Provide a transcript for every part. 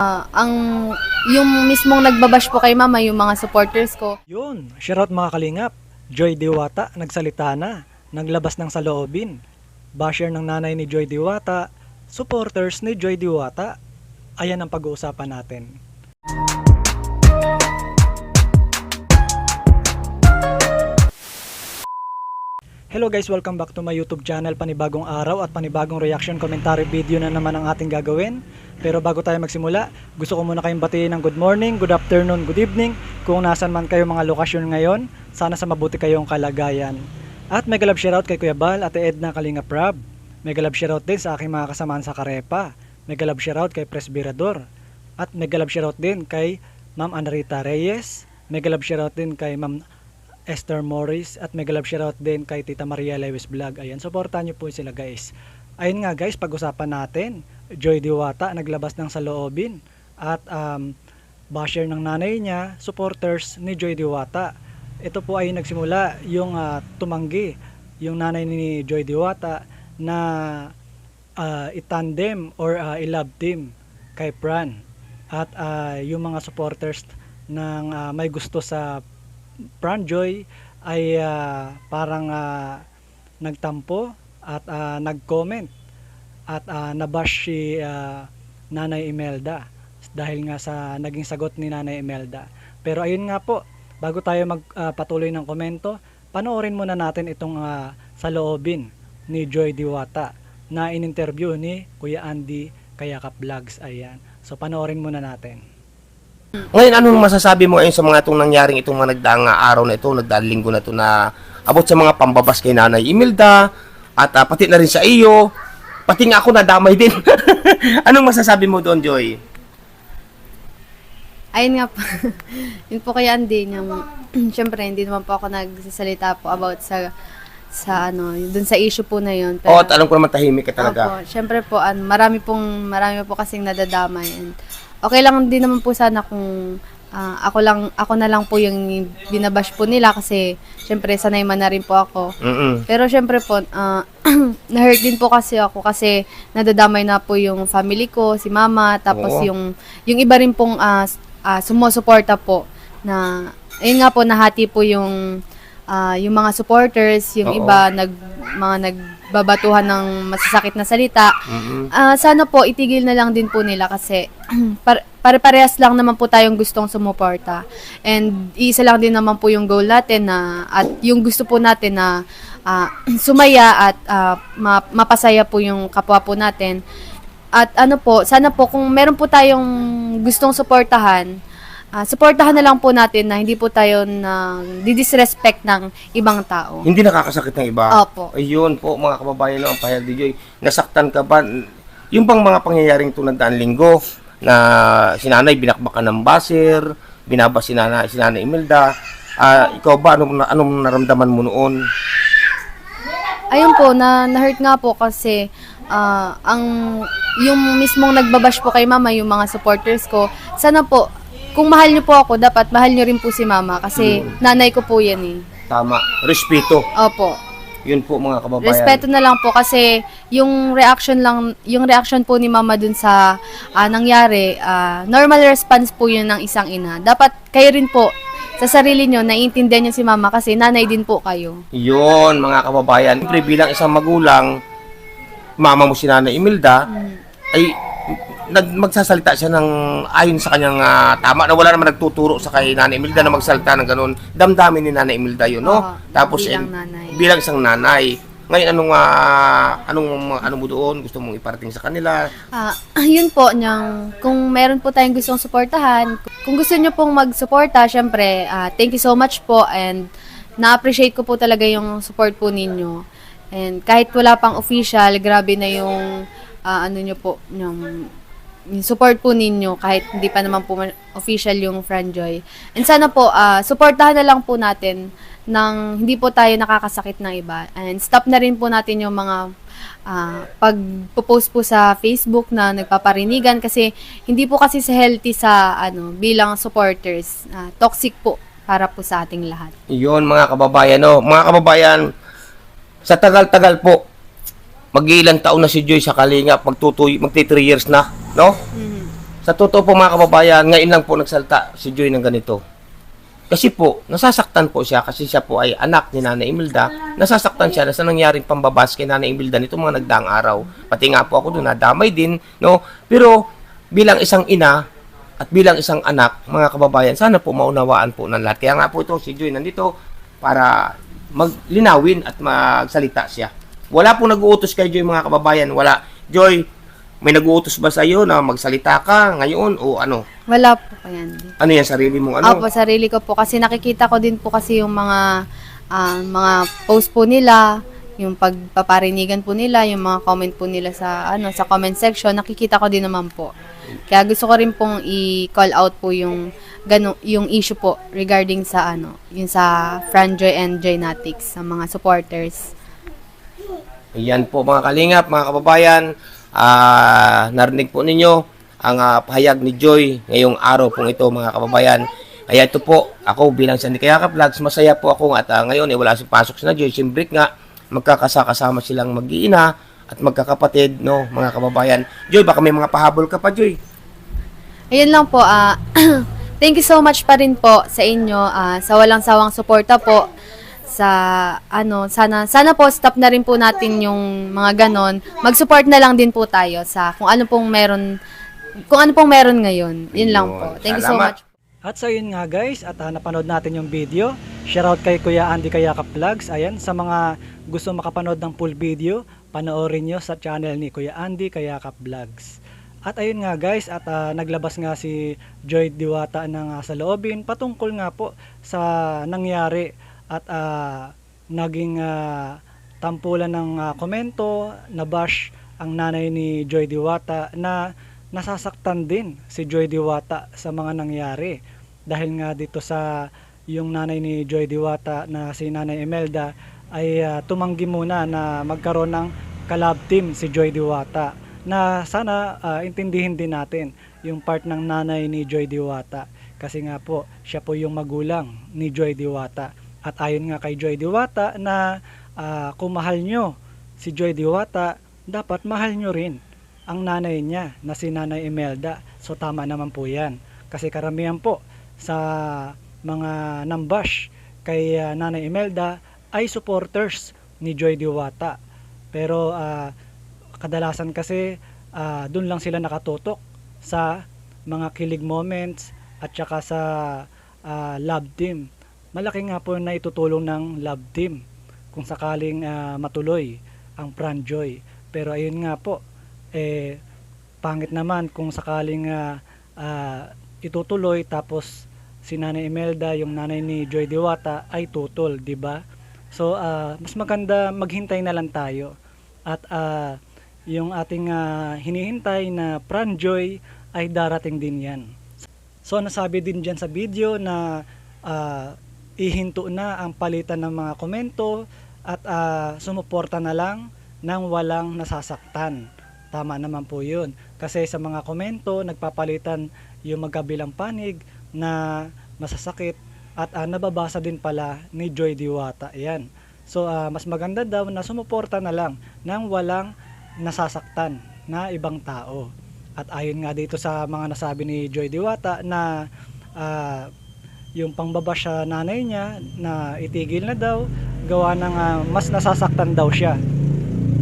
Ang yung mismong nagbabash po kay mama, yung mga supporters ko. Yun, shoutout mga kalingap. Joy Diwata, nagsalita na, naglabas ng saloobin. Basher ng nanay ni Joy Diwata, supporters ni Joy Diwata. Ayan ang pag-uusapan natin. Hello guys, welcome back to my YouTube channel. Panibagong araw at panibagong reaction commentary video na naman ang ating gagawin. Pero bago tayo magsimula, gusto ko muna kayong batiin ng good morning, good afternoon, good evening. Kung nasan man kayo mga lokasyon ngayon, sana sa mabuti kayong kalagayan. At mega love shoutout kay Kuya Bal, Ate Edna, Kalinga Prab. Mega love shoutout din sa aking mga kasamaan sa Karepa. Mega love shoutout kay Presbyrador. At mega love shoutout din kay Ma'am Anarita Reyes. Mega love shoutout din kay Ma'am Esther Morris. At mega love shoutout din kay Tita Maria Lewis Vlog. Ayan, supportan nyo po sila guys. Ayun nga guys, pag-usapan natin, Joy Diwata naglabas ng saloobin at basher ng nanay niya, supporters ni Joy Diwata. Ito po ay nagsimula yung tumanggi yung nanay ni Joy Diwata na itandem or i-love team kay Fran. At yung mga supporters ng may gusto sa Fran Joy ay parang nagtampo at nag-comment at nabash si Nanay Imelda dahil nga sa naging sagot ni Nanay Imelda. Pero ayun nga po, bago tayo magpatuloy ng komento, panoorin muna natin itong saloobin ni Joy Diwata na in-interview ni Kuya Andy Kayakap Vlogs. Ayan. So panoorin muna natin. Ngayon, anong masasabi mo ngayon sa mga itong nangyaring itong mga nagdaang araw na ito, nagdaang linggo na ito na abot sa mga pambabas kay Nanay Imelda at pati na rin sa iyo, pati nga ako nadamay din. Anong masasabi mo doon, Joy? Ayun nga po. Yun po kay Andy, syempre hindi naman po ako nagsasalita po about sa dun sa issue po na yun. Oo, at alam ko naman tahimik ka talaga. Opo, syempre po, marami po kasing nadadamay. And okay lang din naman po sana kung ako na lang po yung binabash po nila kasi syempre sanay man na rin po ako. Pero syempre po, na-hurt din po kasi ako kasi nadadamay na po yung family ko, si mama, tapos yung iba rin pong sumusuporta po na, ayun nga po, nahati po yung mga supporters, yung iba mga nagbabatuhan ng masasakit na salita. Sana po itigil na lang din po nila kasi pare-parehas lang naman po tayong gustong sumuporta. And isa lang din naman po yung goal natin at yung gusto po natin na sumaya at mapasaya po yung kapwa po natin. At sana po kung meron po tayong gustong suportahan, suportahan na lang po natin na hindi po tayo di-disrespect ng ibang tao. Hindi nakakasakit ng iba. Opo. Ayun po, mga kababayan, ang pahayag ni Joy. Nasaktan ka ba? Yung bang mga pangyayaring tulad ng linggo na si Nanay binakbakan ng baser, binabas si Nanay Imelda, ikaw ba, anong naramdaman mo noon? Ayun po, na-hurt nga po kasi yung mismong nagbabash po kay mama, yung mga supporters ko, sana po, kung mahal niyo po ako, dapat mahal niyo rin po si mama kasi nanay ko po yan eh. Tama, respeto. Opo. Yun po mga kababayan. Respeto na lang po kasi yung reaction po ni mama dun sa nangyari, normal response po yun ng isang ina. Dapat kayo rin po, sa sarili nyo, naiintindihan nyo si mama kasi nanay din po kayo. Yun, mga kababayan. Siyempre, bilang isang magulang, mama mo si Nanay Imelda, ay magsasalita siya ng ayon sa kanyang tama na wala naman nagtuturo sa kay Nanay Imelda na magsalita ng ganun. Damdamin ni Nanay Imelda yun, no? Tapos bilang isang nanay. Ngayon anong mo doon gusto mong iparating sa kanila? Yun po, kung meron po tayong gustong suportahan, kung gusto niyo pong magsuporta, syempre, thank you so much po and na-appreciate ko po talaga yung support po ninyo. And kahit wala pang official, grabe na yung niyo po, yung support po ninyo kahit hindi pa naman po official yung Fran Joy. And sana po, suportahan na lang po natin nang hindi po tayo nakakasakit ng iba. And stop na rin po natin yung mga pag-post po sa Facebook na nagpaparinigan kasi hindi po kasi healthy sa bilang supporters. Toxic po para po sa ating lahat. Iyon mga kababayan, no? Mga kababayan, sa tagal-tagal po, mag-iilang taon na si Joy sa Kalinga, magti 3 years na, no? Sa Sa totoo po mga kababayan, ngayon lang po nagsalta si Joy ng ganito. Kasi po, nasasaktan po siya kasi siya po ay anak ni Nanay Imelda. Nasasaktan siya na sa nangyaring pambabas kay Nanay Imelda nito mga nagdaang araw. Pati nga po ako doon, nadamay din, no? Pero bilang isang ina at bilang isang anak, mga kababayan, sana po maunawaan po ng lahat. Kaya nga po ito, si Joy nandito para maglinawin at magsalita siya. Wala pong nag-uutos kay Joy mga kababayan. Wala. Joy, may nag-uutos ba sa iyo na magsalita ka ngayon o ano? Wala po kaya hindi. Ano yan, sarili mong ano? Opo, sarili ko po. Kasi nakikita ko din po kasi yung mga post po nila, yung pagpaparinigan po nila, yung mga comment po nila sa comment section, nakikita ko din naman po. Kaya gusto ko rin pong i-call out po yung issue po regarding sa yung sa Franjoy and Joynatics, sa mga supporters. Yan po mga kalingap, mga kababayan. Narinig po ninyo ang pahayag ni Joy ngayong araw pong ito mga kababayan. Kaya ito po, ako bilang Sandy Kayaka Vlogs, masaya po ako at ngayon wala si pasok si na Joy. Siyempre nga, magkakasama silang mag-iina at magkakapatid, no, mga kababayan. Joy, baka may mga pahabol ka pa, Joy. Ayun lang po, thank you so much pa rin po sa inyo, sa walang sawang suporta po, sana po stop na rin po natin yung mga ganon. Mag-support na lang din po tayo sa kung ano pong meron ngayon. Yun lang po. Thank you so Salamat. much. At so yun nga guys, at napanood natin yung video. Shoutout kay Kuya Andy Kayaka Vlogs. Ayan, sa mga gusto makapanood ng full video, panoorin nyo sa channel ni Kuya Andy Kayaka Vlogs. At ayun nga guys, at naglabas nga si Joy Diwata ng saloobin patungkol nga po sa nangyari at naging tampulan ng komento na bash ang nanay ni Joy Diwata na nasasaktan din si Joy Diwata sa mga nangyari dahil nga dito sa yung nanay ni Joy Diwata na si Nanay Imelda ay tumanggi muna na magkaroon ng collab team si Joy Diwata na sana intindihin din natin yung part ng nanay ni Joy Diwata kasi nga po siya po yung magulang ni Joy Diwata. At ayon nga kay Joy Diwata na kung mahal nyo si Joy Diwata, dapat mahal nyo rin ang nanay niya na si Nanay Imelda. So tama naman po yan. Kasi karamihan po sa mga nambash kay Nanay Imelda ay supporters ni Joy Diwata. Pero kadalasan kasi dun lang sila nakatutok sa mga kilig moments at saka sa love team. Malaki nga po na itutulong ng love team kung sakaling matuloy ang Franjoy. Pero ayun nga po, pangit naman kung sakaling itutuloy tapos si Nanay Imelda, yung nanay ni Joy Diwata ay tutol, di ba? So mas maganda maghintay na lang tayo. At yung ating hinihintay na Franjoy ay darating din yan. So nasabi din dyan sa video na ihinto na ang palitan ng mga komento at sumuporta na lang nang walang nasasaktan. Tama naman po yun. Kasi sa mga komento, nagpapalitan yung magkabilang panig na masasakit at nababasa din pala ni Joy Diwata. Ayan. So mas maganda daw na sumuporta na lang nang walang nasasaktan na ibang tao. At ayon nga dito sa mga nasabi ni Joy Diwata na yung pangbabash sa nanay niya na itigil na daw gawa ng mas nasasaktan daw siya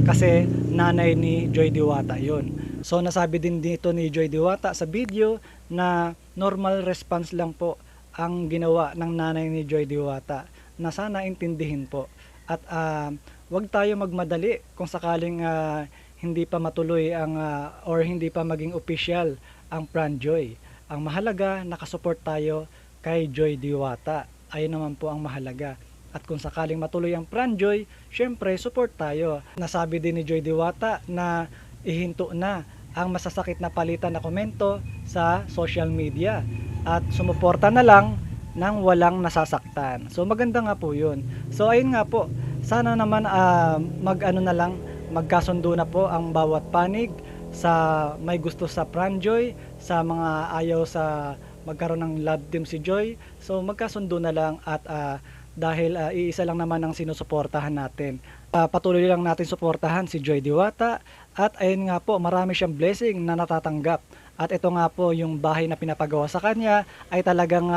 kasi nanay ni Joy Diwata yun. So nasabi din dito ni Joy Diwata sa video na normal response lang po ang ginawa ng nanay ni Joy Diwata na sana intindihin po at wag tayo magmadali kung sakaling hindi pa matuloy ang or hindi pa maging official ang Franjoy. Ang mahalaga nakasupport tayo kay Joy Diwata. Ayun naman po ang mahalaga. At kung sakaling matuloy ang Franjoy, syempre support tayo. Nasabi din ni Joy Diwata na ihinto na ang masasakit na palitan na komento sa social media at sumuporta na lang nang walang nasasaktan. So maganda nga po yun. So ayun nga po, sana naman magkasundo na po ang bawat panig sa may gusto sa Franjoy, sa mga ayaw sa magkaroon ng love team si Joy. So magkasundo na lang at dahil iisa lang naman ang sinusuportahan natin. Patuloy lang natin suportahan si Joy Diwata at ayun nga po, marami siyang blessing na natatanggap At ito nga po yung bahay na pinapagawa sa kanya ay talagang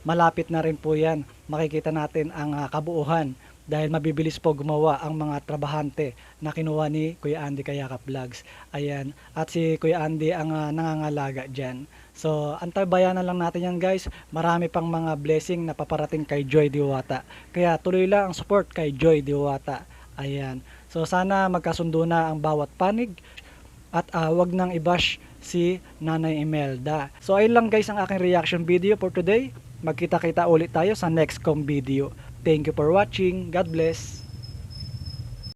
malapit na rin po yan. Makikita natin ang kabuuhan dahil mabibilis po gumawa ang mga trabahante na kinuha ni Kuya Andy Kayakap Vlogs. Ayan. At si Kuya Andy ang nangangalaga dyan. So, antabayanan lang natin yan guys. Marami pang mga blessing na paparating kay Joy Diwata. Kaya tuloy lang ang support kay Joy Diwata. Ayan. So, sana magkasundo na ang bawat panig at wag nang i-bash si Nanay Imelda. So, ayun lang guys ang aking reaction video for today. Magkita-kita ulit tayo sa next video. Thank you for watching. God bless.